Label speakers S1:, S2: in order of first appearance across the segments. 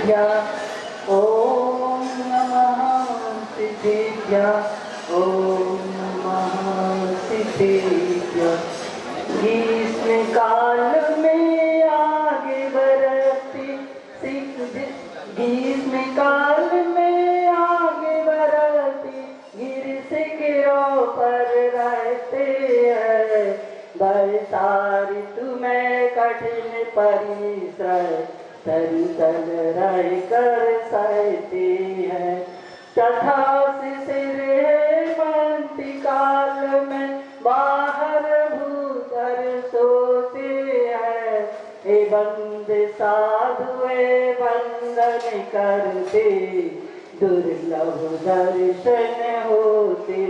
S1: ओम नमः सिद्धेभ्यः ओम नमः सिद्धेभ्यः। ग्रीष्म काल में आगे बढ़ती ग्रीष्म काल में आगे बढ़ती गिर से गिरों पर रहते हैं। बरसात ऋतु में कठिन परिश्रम तन तन रह कर सहते हैं। तथा शिशिर हेमंती काल में बाहर भूतर सोते हैं। हे बंद साधुए वंदन करते दुर्लभ दर्शन होते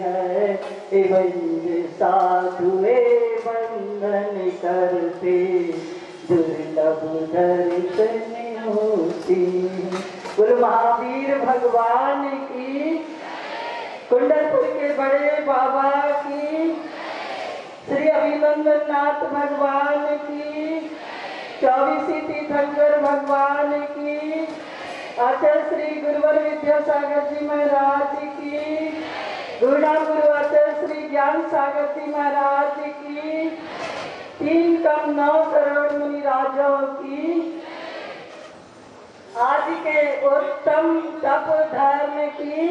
S1: हैं। हे बंद साधुए वंदन करते दुर्लभ दर्शन होते। गुरु महावीर भगवान की, कुंडलपुर के बड़े बाबा की, श्री अभिनंदन नाथ भगवान की, 24 तीर्थंकर भगवान की, आचार्य श्री गुरुवर विद्यासागर जी महाराज की, गुरुनाम गुरु आचार्य श्री ज्ञान सागर जी महाराज की, 3 कम 9 करोड़ मुनि राजाओं की, आज के उत्तम तप धर्म की,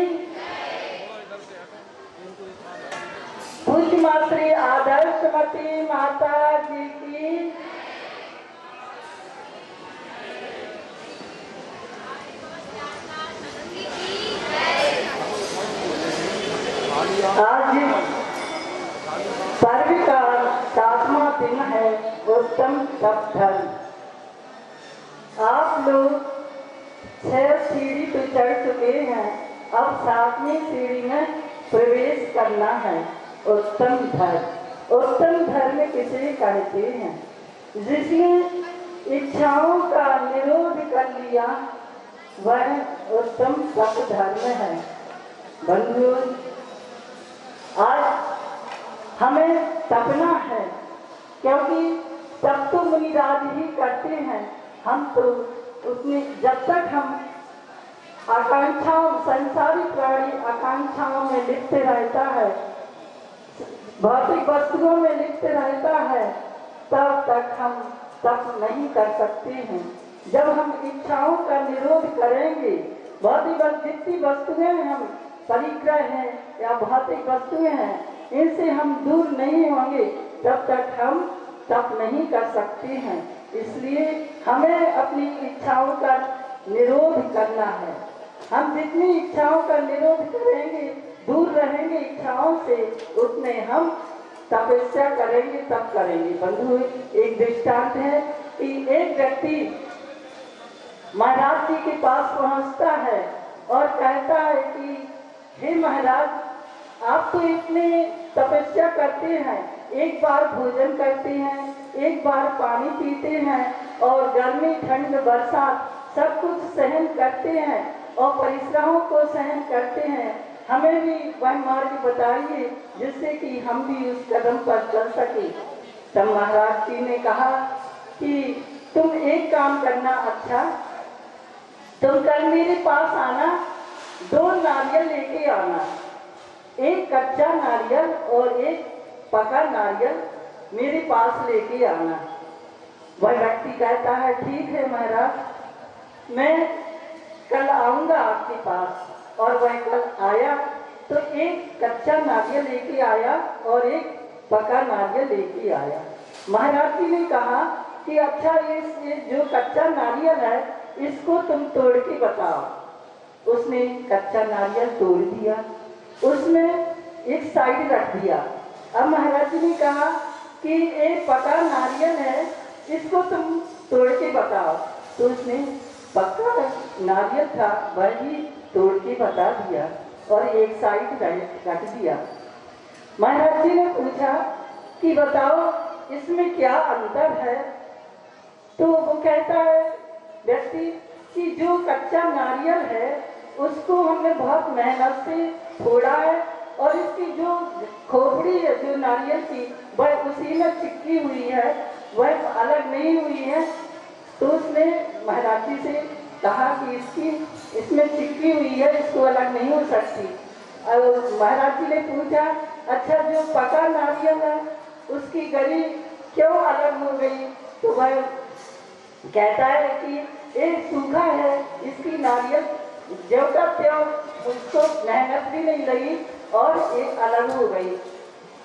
S1: पूज्य मां श्री आदर्शमती माता जी की, आज पर्व का 7वां दिन है उत्तम तप धर्म। आप लोग 6 सीढ़ी पे चढ़ चुके हैं, अब 7वीं सीढ़ी में प्रवेश करना है। उत्तम धर्म, उत्तम धर्म किसे कहते हैं? जिसने इच्छाओं का निरोध कर लिया वह उत्तम तप धर्म है। बंधुओं, आज हमें तपना है, क्योंकि तप तो मुनिराज ही करते हैं। हम तो उसमें जब तक हम आकांक्षाओं, संसारिक प्राणी आकांक्षाओं में लिप्त रहता है, भौतिक वस्तुओं में लिप्त रहता है, तब तक हम तप नहीं कर सकते हैं। जब हम इच्छाओं का निरोध करेंगे, भौतिक जितनी वस्तुएं हम परिग्रह हैं या भौतिक वस्तुएं हैं, इनसे हम दूर नहीं होंगे, तब तक हम तप नहीं कर सकते हैं। इसलिए हमें अपनी इच्छाओं का निरोध करना है। हम जितनी इच्छाओं का निरोध करेंगे, दूर रहेंगे इच्छाओं से, उतने हम तपस्या करेंगे, तप करेंगे। बंधु, एक दृष्टांत है कि एक व्यक्ति महाराज जी के पास पहुंचता है और कहता है कि हे महाराज, आप तो इतने तपस्या करते हैं, एक बार भोजन करते हैं, एक बार पानी पीते हैं और गर्मी ठंड बरसात सब कुछ सहन करते हैं और परिश्रमों को सहन करते हैं। हमें भी वह मार्ग बताइए जिससे कि हम भी उस कदम पर चल सके। तब महाराज जी ने कहा कि तुम एक काम करना, अच्छा तुम कल मेरे पास आना, 2 नारियल लेके आना, एक कच्चा नारियल और एक पका नारियल मेरे पास लेके आना। वह व्यक्ति कहता है ठीक है महाराज, मैं कल आऊंगा आपके पास। और वह कल आया तो एक कच्चा नारियल लेके आया और एक पका नारियल लेके आया। महाराज जी ने कहा कि अच्छा ये जो कच्चा नारियल है इसको तुम तोड़ के बताओ। उसने कच्चा नारियल तोड़ दिया, उसमें एक साइड रख दिया। अब महाराज जी ने कहा कि एक पका नारियल है, इसको तुम तोड़ के बताओ। तो उसने पका नारियल था वही तोड़ के बता दिया और एक साइड रख दिया। महाराज जी ने पूछा कि बताओ इसमें क्या अंतर है? तो वो कहता है व्यक्ति कि जो कच्चा नारियल है उसको हमने बहुत मेहनत से फोड़ा है और इसकी जो खोपड़ी है जो नारियल की वह उसी में चिपकी हुई है, वह अलग नहीं हुई है। तो उसने महाराज जी से कहा कि इसमें चिपकी हुई है, इसको अलग नहीं हो सकती। और महाराज जी ने पूछा, अच्छा जो पका नारियल है उसकी गरी क्यों अलग हो गई? तो वह कहता है कि ये सूखा है, इसकी नारियल ज्यों का त्यों, उसको मेहनत भी नहीं लगी और ये अलग हो गई।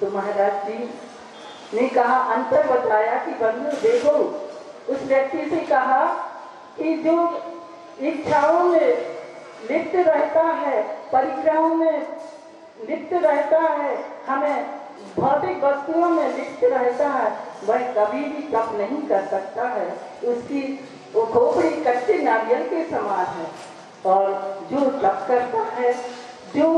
S1: तो महाराज जी ने कहा, अंतर बताया कि बंधु देखो, उस व्यक्ति से कहा कि जो इच्छाओं में लिप्त रहता है, परिक्राओं में लिप्त रहता है, हमें भौतिक वस्तुओं में लिप्त रहता है, वह कभी भी तप नहीं कर सकता है। उसकी वो खोपड़ी कच्चे नारियल के समान है। और जो तप करता है, जो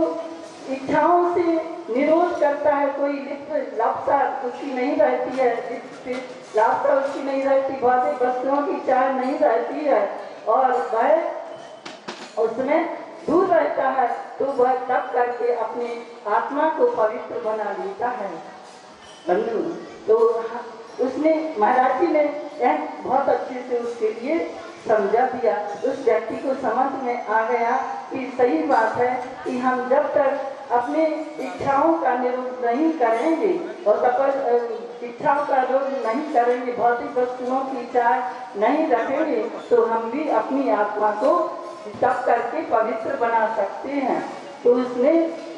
S1: इच्छाओं से निरोध करता है, कोई लिप्त लालसा उसकी नहीं रहती है, लिप्त लालसा उसकी नहीं रहती, भौतिक वस्तुओं की चाह नहीं रहती है, और वह उसमें दूर रहता है, तो वह तप करके अपनी आत्मा को पवित्र बना लेता है। बंधु, तो उसने महाराज जी ने यह बहुत अच्छे से उसके लिए समझा दिया। उस व्यक्ति को समझ में आ गया कि सही बात है कि हम जब तक अपनी इच्छाओं का निरोध नहीं करेंगे और इच्छाओं का निरोध नहीं करेंगे, भौतिक वस्तुओं की इच्छा नहीं रखेंगे, तो हम भी अपनी आत्मा को तप करके पवित्र बना सकते हैं। तो उसने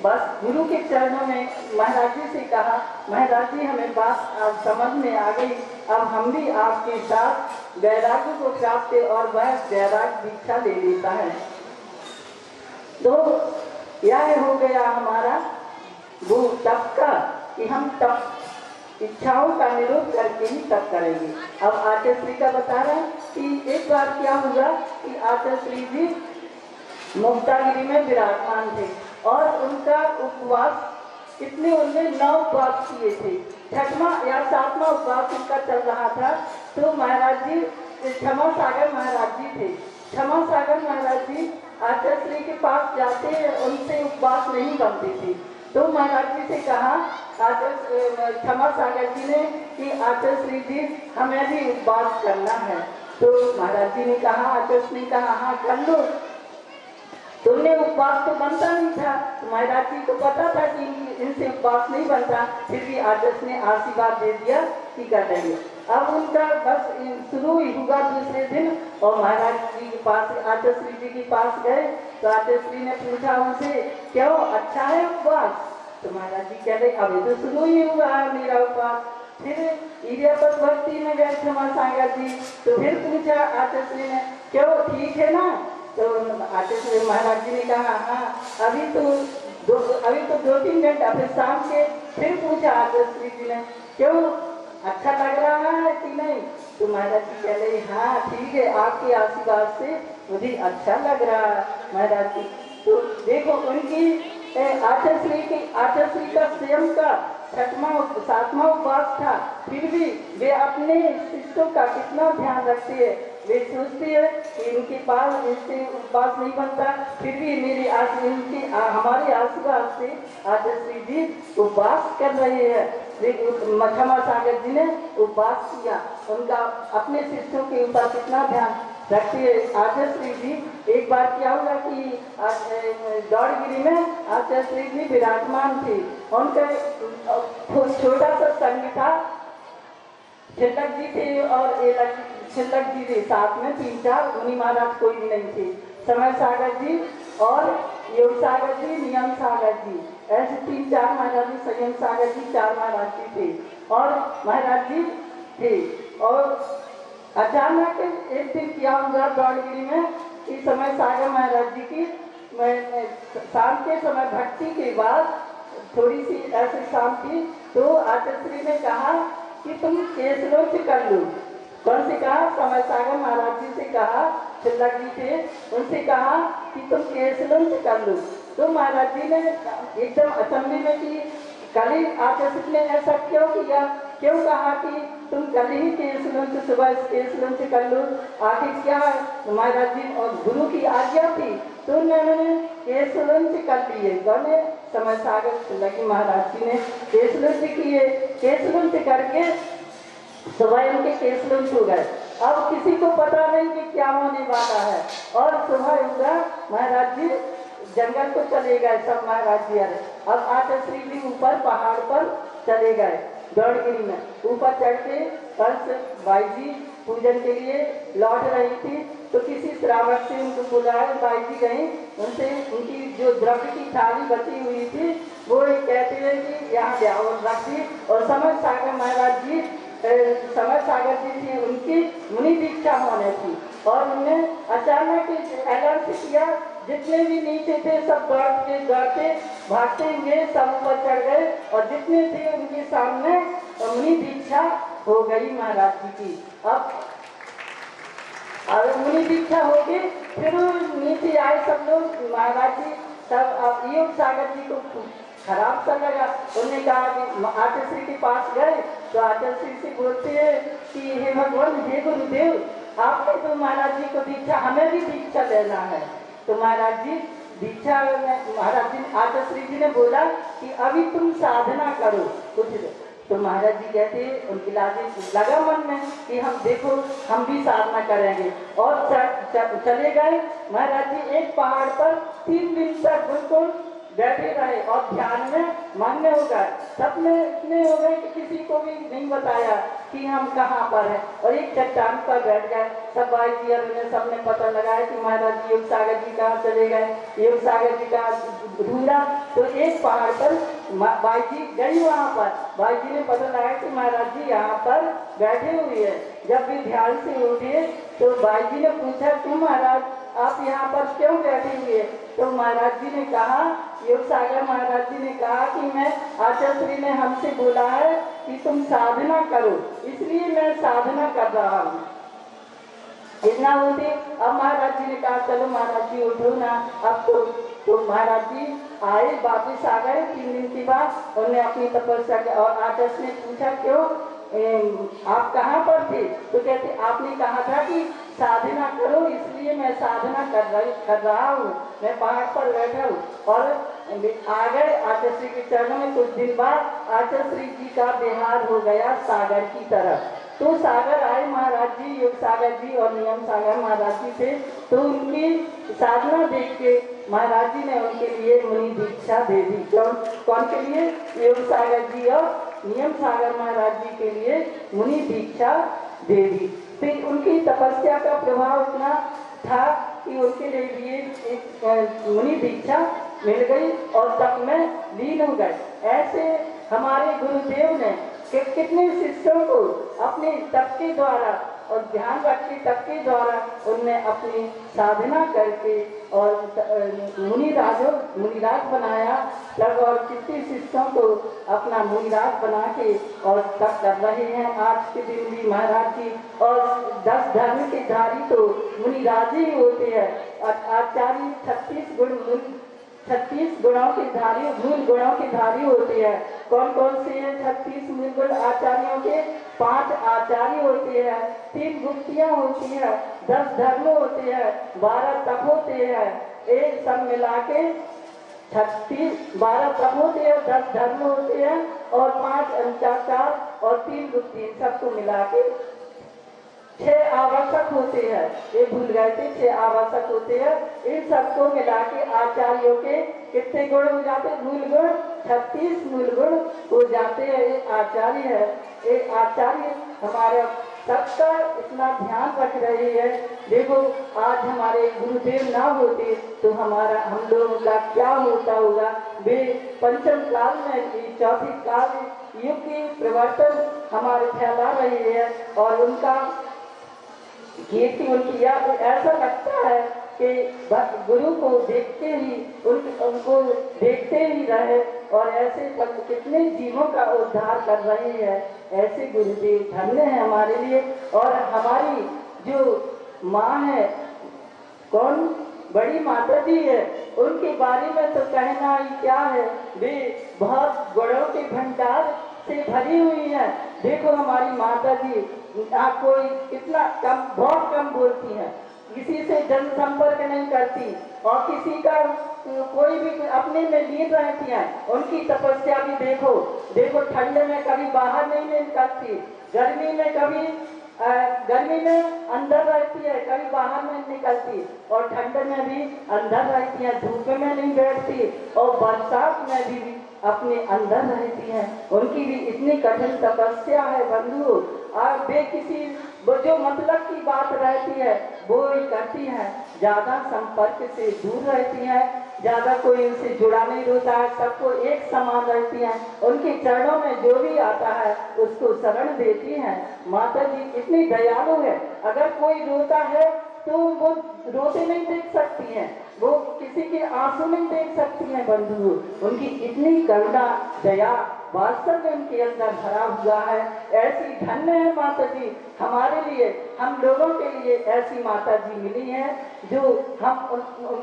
S1: बस गुरु के चरणों में महाराज जी से कहा, महाराज जी हमें बात आज समझ में आ गई, अब हम भी आपके साथ वैराग्य को प्राप्त, और वह वैराग्य दीक्षा ले लेता है। तो यह हो गया हमारा वो तप का, कि हम तप इच्छाओं का निरोध करके ही तप करेंगे। अब आचार्य श्री का बता रहे हैं कि एक बार क्या हुआ कि आचार्य श्री जी मुक्तागिरी में विराजमान थे और उनका उपवास कितने, उनने 9 उपवास किए थे। 6वां या 7वां उपवास उनका चल रहा था। तो महाराज जी क्षमा सागर महाराज जी थे। क्षमा सागर महाराज जी आचार्य श्री के पास जाते, उनसे उपवास नहीं बनते थे। तो महाराज जी से कहा क्षमा सागर जी ने कि आचार्य श्री जी हमें भी उपवास करना है। तो महाराज जी ने कहा, आचार्य ने कहा हाँ कर लो। तुमने उपवास तो बनता नहीं था, तो महाराज जी को पता था कि इनसे उपवास नहीं बनता, फिर भी आचार्य ने आशीर्वाद दे दिया कि कर देंगे। अब उनका बस शुरू ही हुआ दूसरे दिन, और महाराज जी के पास आचार्य श्री जी के पास गए। तो आचार्य श्री ने पूछा उनसे, क्यों अच्छा है उपवास? तो महाराज जी कह रहे अभी तो शुरू ही हुआ है मेरा उपवास। फिर इरियापत भक्ति में गए क्षमा सागर जी, तो फिर पूछा आचार्य श्री ने, क्यों ठीक है ना? तो आचार्य श्री महाराज जी ने कहा हाँ अभी तो 2-3 घंटा। फिर शाम के फिर पूछा आचार्य श्री जी ने, क्यों अच्छा लग रहा है कि नहीं? तो महाराज जी कह रहे हाँ ठीक है, आपके आशीर्वाद से मुझे अच्छा लग रहा है महाराज जी। तो देखो उनकी आचार्य श्री का स्वयं का 7वां उपवास था, फिर भी वे अपने शिष्यों का कितना ध्यान रखते हैं। वे सोचते हैं कि इनके पास इससे उपवास नहीं बनता, फिर भी हमारे आशीर्वाद से आचार्य श्री जी उपवास कर रहे हैं। क्षमा सागर जी ने उपवास किया, उनका अपने शिष्यों के ऊपर कितना ध्यान रखते हैं आचार्य श्री जी। एक बार क्या हुआ कि दौड़गिरी में आचार्य श्री जी विराजमान थे। उनका छोटा सा संग था, छिलक जी थे और छिलक जी थे, साथ में 3-4 मुनि महाराज कोई भी नहीं थे। समय सागर जी और योग सागर जी, नियम सागर जी, ऐसे 3-4 महाराज जी, संयम सागर जी 4 महाराज जी थे और महाराज जी थे। और अचानक एक दिन क्या हुआ दौड़गिरी में कि समय सागर महाराज जी की शाम के समय भक्ति के बाद थोड़ी सी ऐसे शाम थी, तो आचार्य श्री ने कहा कि तुम केसलोच कर लो। कौन से कहा? समय सागर महाराज जी से कहा, छिलक जी थे, उनसे कहा कि तुम केसलोच कर लो। तो महाराज जी ने एकदम अचंभे में कि कल ही आचार्य श्री ने ऐसा क्यों किया, क्यों कहा कि तुम कल ही केसलोच सुबह केसलोच कर लो, आखिर क्या महाराज जी और गुरु की आज्ञा थी। तो उन्होंने केसलोच कर लिए। कौन है? समय सागर छिलक महाराज जी ने केसलोच किए। केसलोच करके सुबह उनके केसलोच हो गए। अब किसी को पता नहीं कि क्या होने वाला है। और सुबह हुआ महाराज जी जंगल को चले गए सब महाराज जी। अरे अब आचार्य जी ऊपर पहाड़ पर चले गए गौड़गिरी में। ऊपर चढ़ के कंस बाई जी पूजन के लिए लौट रही थी तो किसी श्रावक से उनको बुलाया। बाई जी गई, उनसे उनकी जो द्रव्य की थाली बची हुई थी वो कहते हैं कि यहाँ ब्याह रख दी। और समय सागर महाराज जी समय सागर जी थी, उनकी मुनि दीक्षा होने थी और उन्होंने अचानक ऐलान किया जितने भी नीचे थे सब दौड़ते भागते हुए सब ऊपर चढ़ गए और जितने थे उनके सामने मुनि दीक्षा हो गई महाराज जी की। अब मुनि दीक्षा हो गई, फिर नीचे आए सब लोग महाराज जी सब। योग सागर जी को खराब सा लगा, उन्होंने कहा कि आचार्य श्री के पास गए तो आचार्य श्री से बोलते हैं कि हे भगवान, हे गुरुदेव, आपने तो महाराज जी को दीक्षा, हमें भी दीक्षा लेना है। तो महाराज जी दीक्षा में महाराज जी आचार्य श्री जी ने बोला कि अभी तुम साधना करो कुछ। तो महाराज जी कहते उनकी लगा मन में कि हम देखो हम भी साधना करेंगे और चले गए। महाराज जी एक पहाड़ पर 3 दिन तक बिल्कुल बैठे रहे और ध्यान में मग्न हो गए। सपने इतने हो गए कि किसी को भी नहीं बताया कि हम कहाँ पर हैं। और एक चट्टान पर बैठ गए सब भाई जी ने सबने पता लगाया कि महाराज जी योग सागर जी कहाँ चले गए, योग सागर जी का ढूंढा। तो एक पहाड़ पर भाई जी गई, वहाँ पर भाई जी ने पता लगाया कि महाराज जी यहाँ पर बैठे हुए हैं। जब भी ध्यान से उठे तो भाई जी ने पूछा क्यों महाराज आप यहाँ पर क्यों बैठे हुए? तो महाराज जी ने कहा, योग सागर महाराज जी ने कहा कि मैं आचार्य श्री ने हमसे बोला है कि तुम साधना करो, इसलिए मैं साधना कर रहा हूँ। इतना बोलते अब महाराज जी ने कहा चलो महाराज जी उठो ना अब तो महाराज जी आए वापिस आ गए 3 दिन के बाद। उन्होंने अपनी तपस्या की और आचार्य ने पूछा क्यों आप कहाँ पर थे? तो कहते आपने कहा था कि साधना करो, इसलिए मैं साधना कर रहा हूँ, मैं पहाड़ पर बैठा हूँ। और आ गए आचार्य श्री के चरणों में। कुछ दिन बाद आचार्य श्री जी का बिहार हो गया सागर की तरफ। तो सागर आए महाराज जी, योग सागर जी और नियम सागर महाराज जी थे। तो उनकी साधना देख के महाराज जी ने उनके लिए मुनि दीक्षा दे दी। कौन के लिए? योग सागर जी और नियम सागर महाराज जी के लिए मुनि दीक्षा दे दी। फिर उनकी तपस्या का प्रभाव इतना था कि उनके लिए एक मुनि दीक्षा मिल गई और तप में लीन हो गए। ऐसे हमारे गुरुदेव ने कितने शिष्यों को अपने तप के द्वारा और ध्यान रख के तप के द्वारा उनने अपनी साधना करके और मुनिराज बनाया। तब और कितने शिष्यों को अपना मुनिराज बना के और तप कर रहे हैं आज के दिन भी महाराज जी। और 10 धर्म के धारी तो मुनिराज ही होते हैं। आचार्य 36 गुणों के धारी, मूल गुणों के धारी होते हैं। कौन कौन से हैं 36 मूल गुण आचार्यों के? 5 आचार्य होते हैं, 3 गुप्तियां होती हैं, 10 धर्म होते हैं, 12 तप होते हैं। एक सब मिला के 12 तप होते हैं, 10 धर्म होते हैं और 5 अंचाचार और 3 गुप्ती, सबको मिला के 6 आवश्यक होते हैं। ये भूल गए थे, 6 आवश्यक होते हैं। इन सबको मिला के आचार्यों के कितने गुण हो जाते हैं? मूल गुण 36 मूल गुण हो जाते हैं। ये आचार्य है, ये आचार्य हमारे सबका इतना ध्यान रख रहे हैं। देखो आज हमारे गुरुदेव ना होते तो हम लोगों का क्या होता होगा। वे पंचम काल में, चौथी काल युग की प्रवर्तन हमारे फैला रहे हैं और उनका कीर्ति उनकी याद ऐसा लगता है कि गुरु को देखते ही उनको देखते ही रहे। और ऐसे कितने जीवों का उद्धार कर रहे हैं। ऐसे गुरुदेव धन्य है हमारे लिए। और हमारी जो माँ है, कौन? बड़ी माता जी है, उनके बारे में तो कहना ही क्या है। वे बहुत गुणों के भंडार से भरी हुई है। देखो हमारी माता जी कोई कितना कम, बहुत कम बोलती हैं, किसी से जनसंपर्क नहीं करती और किसी का कोई भी अपने में लीन रहती हैं। उनकी तपस्या भी देखो ठंड में कभी बाहर नहीं निकलती, गर्मी में कभी गर्मी में अंदर रहती है, कभी बाहर में निकलती, और ठंड में भी अंदर रहती है, धूप में नहीं बैठती, और बरसात में भी अपने अंदर रहती हैं। उनकी भी इतनी कठिन तपस्या है बंधु। और वे किसी वो जो मतलब की बात रहती है वो ही करती हैं, ज्यादा संपर्क से दूर रहती हैं, ज्यादा कोई उनसे जुड़ा नहीं रहता है, सबको एक समान रहती हैं। उनके चरणों में जो भी आता है उसको शरण देती हैं। माता जी इतनी दयालु है, अगर कोई रोता है तो वो रोते नहीं देख सकती हैं, वो किसी के आंसू नहीं देख सकती हैं बंधु। उनकी इतनी करुणा दया वास्तव में उनके अंदर भरा हुआ है। ऐसी धन्य है माता जी हमारे लिए, हम लोगों के लिए ऐसी माता जी मिली है जो हम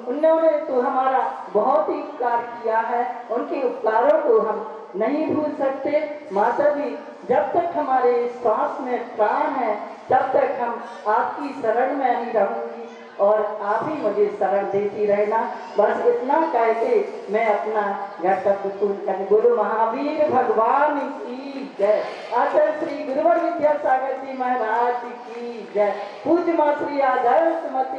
S1: उन्होंने तो हमारा बहुत ही उपकार किया है, उनके उपकारों को हम नहीं भूल सकते। माता जी जब तक हमारे सांस में प्राण है तब तक हम आपकी शरण में ही रहूंगी और आप ही मुझे शरण देती रहना। बस इतना कह के मैं अपना कर्तव्य पूर्ण कर। गुरु महावीर भगवान की जय। आचार्य श्री गुरुवर विद्यासागर जी महाराज की जय। पूज्य मां श्री आदर्श मती